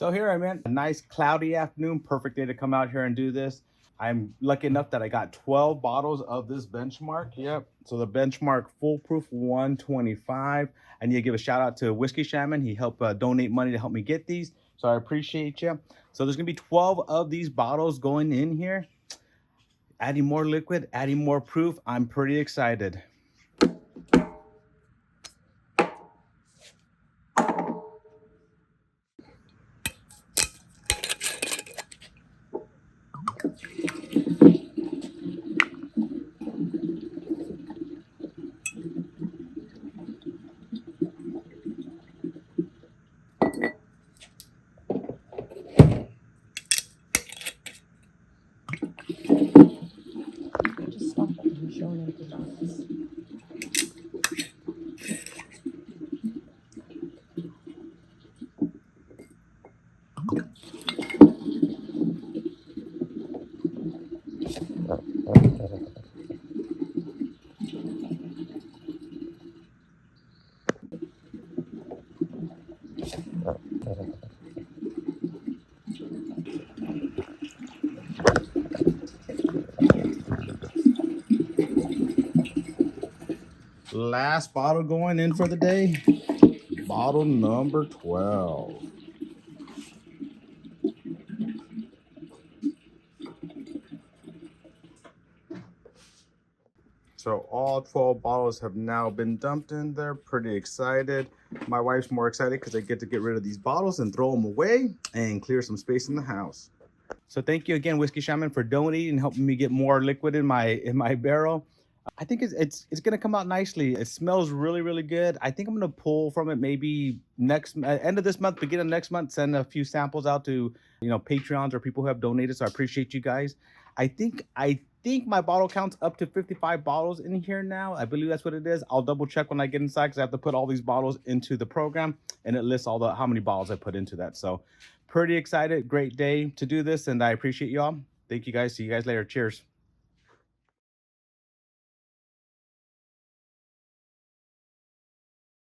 So here I'm in a nice cloudy afternoon, perfect day to come out here and do this. I'm lucky enough that I got 12 bottles of this benchmark. Yep. So the benchmark foolproof 125. I need to give a shout out to Whiskey Shaman. He helped donate money to help me get these. So I appreciate you. So there's gonna be 12 of these bottles going in here. Adding more liquid, adding more proof. I'm pretty excited. Just stop it and show them the bottles. Last bottle going in for the day. Bottle number 12. So all 12 bottles have now been dumped in there. Pretty excited. My wife's more excited because I get to get rid of these bottles and throw them away and clear some space in the house. So thank you again, Whiskey Shaman, for donating and helping me get more liquid in my barrel. I think it's gonna come out nicely. It smells really good. I think I'm gonna pull from it maybe next end of this month, beginning of next month. Send a few samples out to Patreons or people who have donated. So I appreciate you guys. I think my bottle count's up to 55 bottles in here now. I believe that's what it is. I'll double check when I get inside because I have to put all these bottles into the program and it lists how many bottles I put into that. So pretty excited. Great day to do this, and I appreciate y'all. Thank you guys. See you guys later. Cheers.